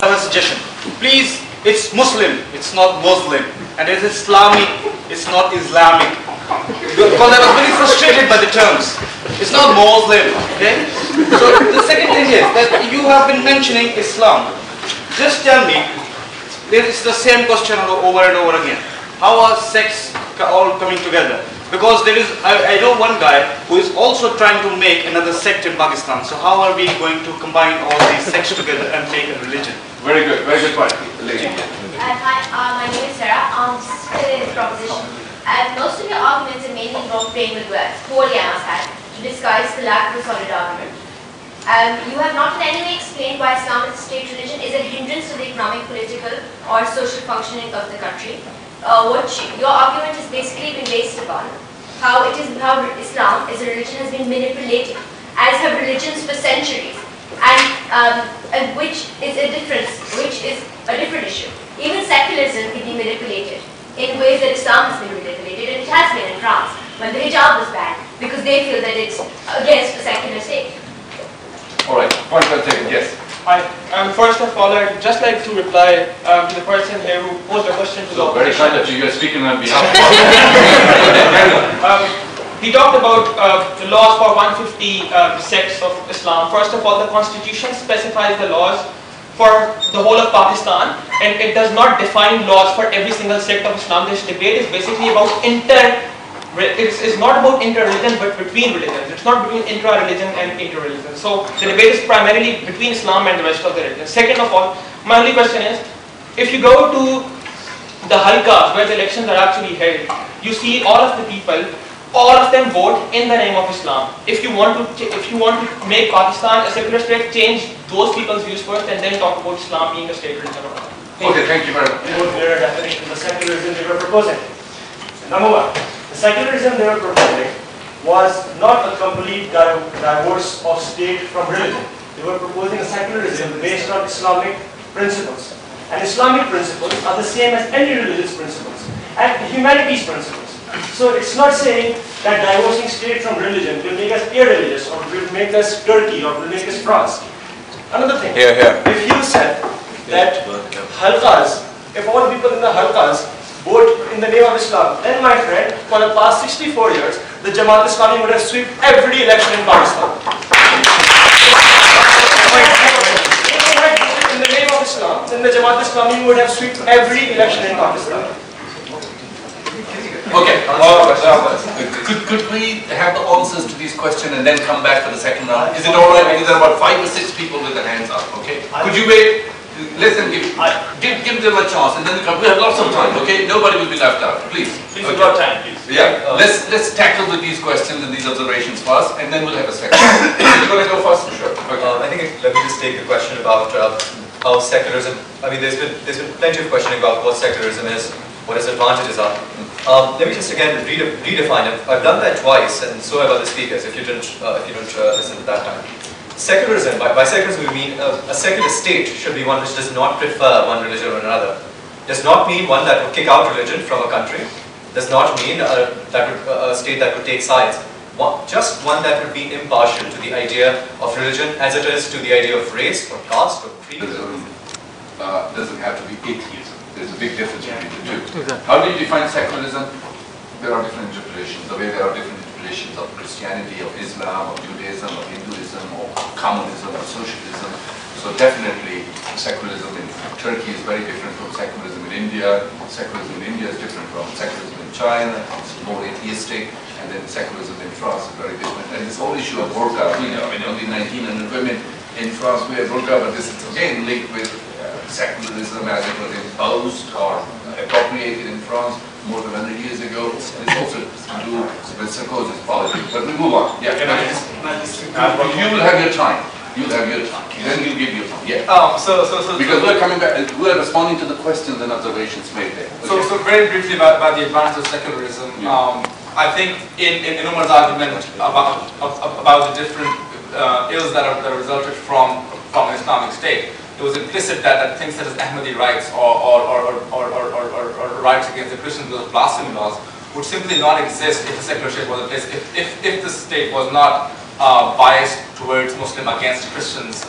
I have a suggestion. Please, it's Muslim, it's not Muslim. And it's Islamic, it's not Islamic. Because I was very frustrated by the terms. It's not Muslim, okay? So the second thing is that you have been mentioning Islam. Just tell me, it's the same question over and over again. How are sects all coming together? Because there is, I know one guy who is also trying to make another sect in Pakistan. So how are we going to combine all these sects together and make a religion? Very good point. Hi, my name is Sarah. This is today's proposition. Most of your arguments are mainly involved playing with words, wholly I must add, to disguise the lack of a solid argument. You have not in any way explained why Islam as a state religion is a hindrance to the economic, political or social functioning of the country. Your argument has basically been based upon how Islam as a religion has been manipulated, as have religions for centuries, and which is a different issue. Even secularism can be manipulated in ways that Islam has been manipulated, and it has been in France when the hijab was banned because they feel that it's against the secular state. All right, point well taken. Yes. Hi. First of all, I'd just like to reply to the person here who posed a question to the very kind of you. You're speaking on behalf of he talked about the laws for 150 sects of Islam. First of all, the constitution specifies the laws for the whole of Pakistan, and it does not define laws for every single sect of Islam. This debate is basically about it's not about inter-religion but between religions. It's not between intra-religion and inter-religion. So the debate is primarily between Islam and the rest of the religions. Second of all, my only question is, if you go to the halqas where the elections are actually held, you see all of the people, all of them vote in the name of Islam. If you want to make Pakistan a secular state, change those people's views first and then talk about Islam being a state religion or not. Okay, thank you very much. They were clear definition of the secularism they were proposing. Number one, the secularism they were proposing was not a complete divorce of state from religion. They were proposing a secularism based on Islamic principles. And Islamic principles are the same as any religious principles and humanities principles. So it's not saying that divorcing state from religion will make us irreligious or will make us Turkey or will make us France. Another thing, if you said that halqas, if all people in the halqas vote in the name of Islam, then my friend, for the past 64 years, the Jamaat Islami would have swept every election in Pakistan. In the name of Islam, then the Jamaat Islami would have swept every election in Pakistan. Okay, could we have the answers to these questions and then come back for the second round? Is it alright? Because there are about 5 or 6 people with their hands up, okay? Could you wait? Let them give them a chance and then we have lots of time, okay? Nobody will be left out, please. Please, we've got time, please. Yeah, let's tackle with these questions and these observations first and then we'll have a second. You want to go first? Sure. Okay. I think let me just take the question about how secularism, I mean there's been plenty of questioning about what secularism is, what its advantages are. Let me just again redefine it. I've done that twice, and so have other speakers. If you didn't listen at that time, secularism. By secularism, we mean a secular state should be one which does not prefer one religion or another. Does not mean one that would kick out religion from a country. Does not mean a state that would take sides. Just one that would be impartial to the idea of religion, as it is to the idea of race or caste or creed. Doesn't have to be atheism. There's a big difference between the two. How do you define secularism? There are different interpretations. The way there are different interpretations of Christianity, of Islam, of Judaism, of Hinduism, of communism, of socialism. So definitely secularism in Turkey is very different from secularism in India. Secularism in India is different from secularism in China. It's more atheistic. And then secularism in France is very different. And this whole issue of burqa, you know, I mean, only 1,900 women in France wear burqa, but this is again linked with secularism as it was imposed or appropriated in France more than 100 years ago. It's also to do with Sarkozy's politics. But we move on. Yeah. You will have your time. You'll have your time. Then we'll give you time. Yeah. Because we're coming back. We're responding to the questions and observations made there. Okay. So very briefly about the advantage of secularism. Yeah. I think in Omer's argument about the different ills that resulted from an Islamic state, it was implicit that things such as Ahmadi rights or rights against the Christians, those blasphemy laws, would simply not exist if a secular state was in place. If the state was not biased towards Muslim against Christians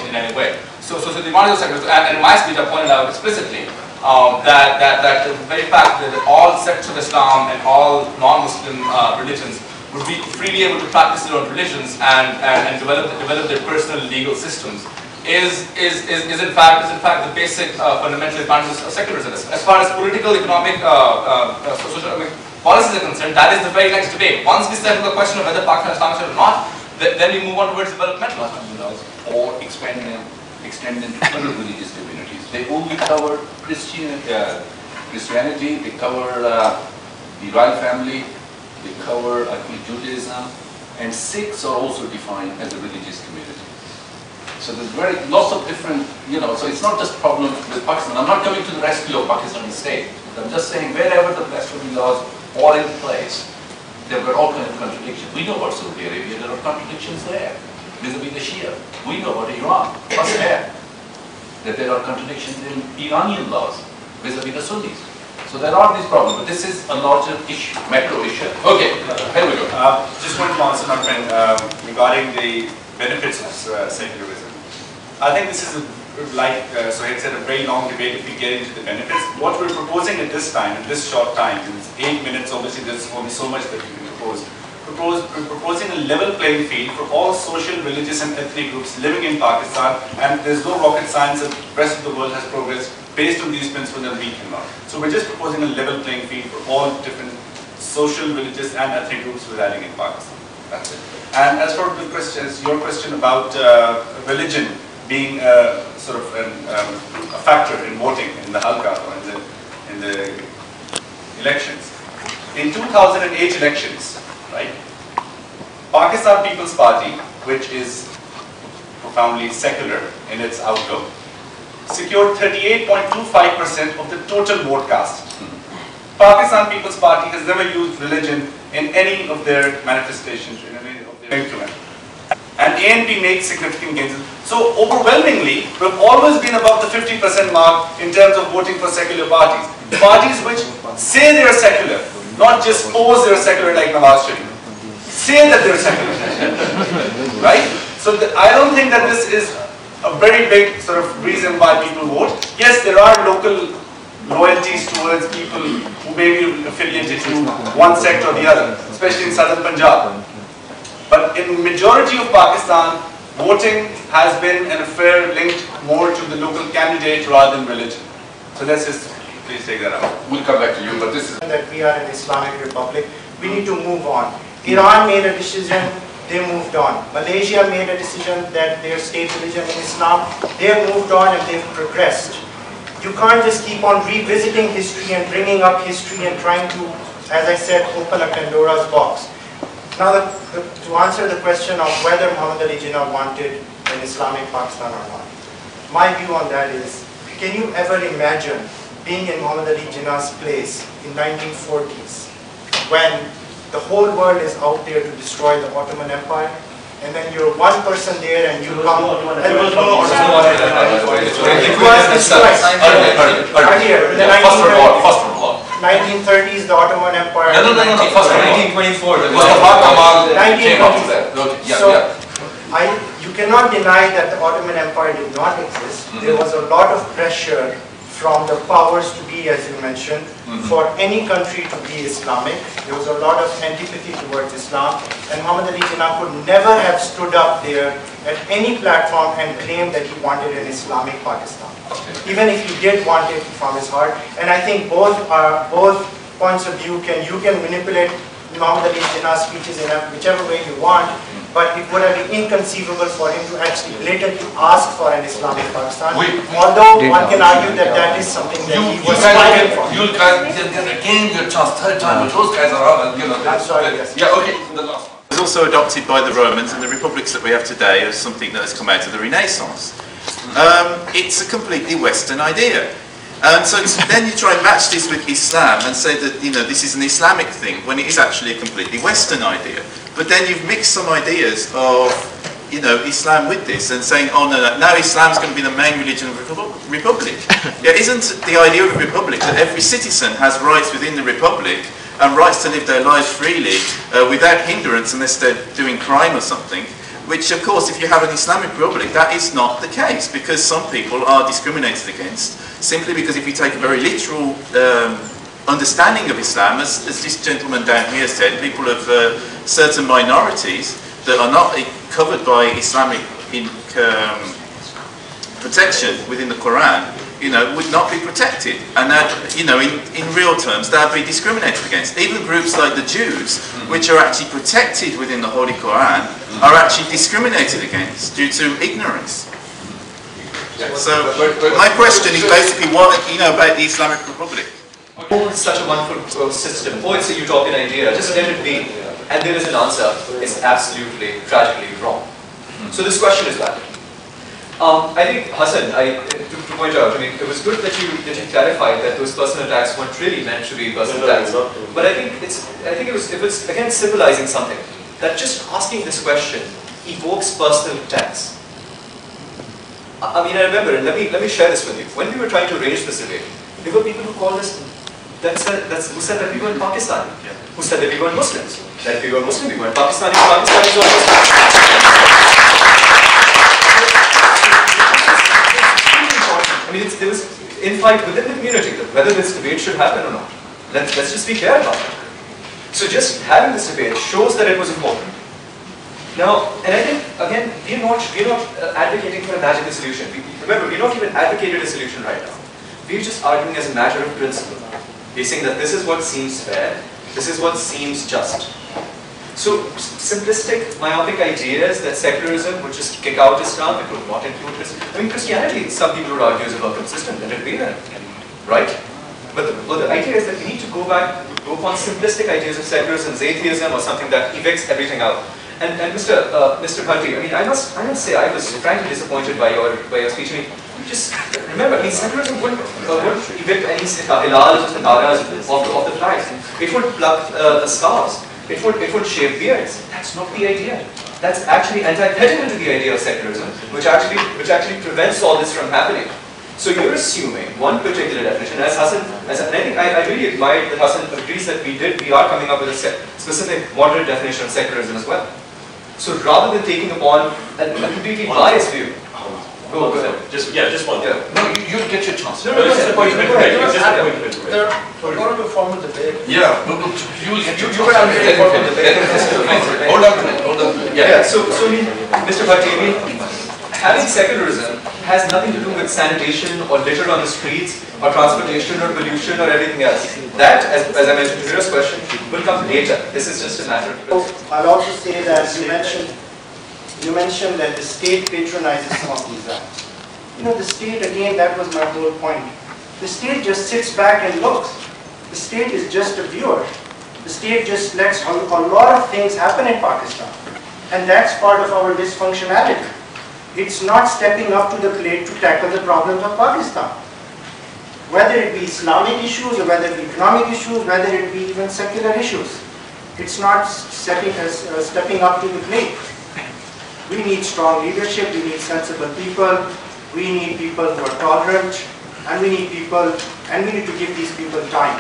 in any way. So the advantage of secularism, and in my speech I pointed out explicitly that the very fact that all sects of Islam and all non-Muslim religions would be freely able to practice their own religions and develop their personal legal systems is in fact the basic fundamental advantages of secularism. As far as political, economic, social policies are concerned, that is the very next debate. Once we settle the question of whether Pakistan is Islamic state or not, then we move on towards developmental laws or extend into other religious communities. They only cover Christianity, they cover the royal family, they cover, I think, Judaism, and Sikhs are also defined as a religious community. So there's lots of different, so it's not just problem with Pakistan. I'm not coming to the rescue of Pakistani state. I'm just saying wherever the blasphemy laws are in place, there were all kinds of contradictions. We know about Saudi Arabia, there are contradictions there. Vis-a-vis the Shia. We know about Iran, what's there? That there are contradictions in Iranian laws vis-a-vis the Sunnis. So there are these problems, but this is a larger issue, macro issue. Okay, here we go. Just wanted to answer my friend regarding the benefits of secularism. I think this is, like Sohaib said, a very long debate if we get into the benefits. What we're proposing at this time, in this short time, in 8 minutes, obviously there's only so much that we can propose. We're proposing a level playing field for all social, religious and ethnic groups living in Pakistan, and there's no rocket science that the rest of the world has progressed based on these principles and we cannot. So we're just proposing a level playing field for all different social, religious and ethnic groups residing in Pakistan. That's it. And as for the questions, your question about religion being sort of a factor in voting in the halqa or in the elections. In 2008 elections, right, Pakistan People's Party, which is profoundly secular in its outlook, secured 38.25% of the total vote cast. Pakistan People's Party has never used religion in any of their manifestations, in any of their influence. And ANP makes significant gains. So overwhelmingly, we've always been above the 50% mark in terms of voting for secular parties. Parties which say they're secular, not just pose they're secular like Nawaz Sharif. Say that they're secular, right? So I don't think that this is a very big sort of reason why people vote. Yes, there are local loyalties towards people who may be affiliated to one sect or the other, especially in southern Punjab. But in majority of Pakistan, voting has been an affair linked more to the local candidate rather than religion. So let's just please take that out. We'll come back to you, but this is that we are an Islamic republic. We need to move on. Iran made a decision, they moved on. Malaysia made a decision that their state religion is Islam. They have moved on and they've progressed. You can't just keep on revisiting history and bringing up history and trying to, as I said, open a Pandora's box. Now, to answer the question of whether Muhammad Ali Jinnah wanted an Islamic Pakistan or not, my view on that is, can you ever imagine being in Muhammad Ali Jinnah's place in 1940s when the whole world is out there to destroy the Ottoman Empire, and then you're one person there and you come and it was destroyed. Earlier, in the 1930s, the Ottoman Empire. No, 1924. So, you cannot deny that the Ottoman Empire did not exist. There was a lot of pressure from the powers to be, as you mentioned, for any country to be Islamic. There was a lot of antipathy towards Islam, and Muhammad Ali Jinnah could never have stood up there at any platform and claimed that he wanted an Islamic Pakistan, even if he did want it from his heart. And I think both points of view you can manipulate Muhammad Ali Jinnah's speeches in whichever way you want, but it would have been inconceivable for him to actually blatantly ask for an Islamic Pakistan. Although one can argue that that is something that he was fighting for. You guys, again, your chance, third time, but those guys are, I'm sorry, yes. Yeah, okay, the last one. It was also adopted by the Romans, and the republics that we have today is something that has come out of the Renaissance. It's a completely Western idea. And so then you try and match this with Islam and say that, this is an Islamic thing, when it is actually a completely Western idea. But then you've mixed some ideas of, Islam with this and saying, oh no, now Islam's going to be the main religion of the republic. Yeah, isn't the idea of a republic that every citizen has rights within the republic and rights to live their lives freely without hindrance unless they're doing crime or something? Which, of course, if you have an Islamic Republic, that is not the case, because some people are discriminated against, simply because if you take a very literal understanding of Islam, as this gentleman down here said, people of certain minorities that are not covered by Islamic protection within the Quran, would not be protected, and that, in real terms, they'd be discriminated against. Even groups like the Jews, which are actually protected within the Holy Quran, are actually discriminated against due to ignorance. So, my question is basically, what about the Islamic Republic? Oh, it's such a wonderful system. Oh, it's a utopian idea. Just let it be. And there is an answer. It's absolutely, tragically wrong. So this question is valid. I think, Hasan, to point out, it was good that you clarified that those personal attacks weren't really meant to be personal attacks. But I think it was again symbolizing something, that just asking this question evokes personal attacks. I remember, and let me share this with you. When we were trying to arrange this debate, there were people who called us, who said that we weren't Pakistani, who said that we weren't Muslims, that we were Muslim, we weren't Pakistani, Pakistanis were Muslims. There was infight within the community whether this debate should happen or not. Let's just be clear about it. So just having this debate shows that it was important. Now, and I think again, we're not advocating for a magical solution. Remember, we're not even advocating a solution right now. We're just arguing as a matter of principle. We're saying that this is what seems fair, this is what seems just. So simplistic, myopic ideas that secularism would just kick out Islam, it would not include Christianity. Christianity, some people would argue, is a welcome system, let it be there, right? But the idea is that we need to go upon simplistic ideas of secularism, atheism, or something that evicts everything out. And Mr. Bhatti, I must say I was frankly disappointed by your speech. Just remember, secularism wouldn't evict any hilals or sitaras of the flags. It would pluck the scarves. It would shave beards. That's not the idea. That's actually antithetical to the idea of secularism, which actually prevents all this from happening. So you're assuming one particular definition, and I think I really admire that Hasan agrees that we are coming up with a specific moderate definition of secularism as well. So rather than taking upon a completely biased view, go ahead. Just one. Yeah. No, you get your chance. No, it's a point of interest. We're going to do a formal debate. Yeah, you will have a formal debate. Hold on. Yeah. So Mr. Bhatti, having secularism has nothing to do with sanitation or litter on the streets or transportation or pollution or everything else. That, as I mentioned in the first question, will come later. This is just a matter of principle. I'll also say that you mentioned that the state patronizes some of these acts. The state, again, that was my whole point. The state just sits back and looks. The state is just a viewer. The state just lets a lot of things happen in Pakistan. And that's part of our dysfunctionality. It's not stepping up to the plate to tackle the problems of Pakistan. Whether it be Islamic issues, or whether it be economic issues, whether it be even secular issues. It's not stepping up to the plate. We need strong leadership, we need sensible people, we need people who are tolerant, and we need to give these people time.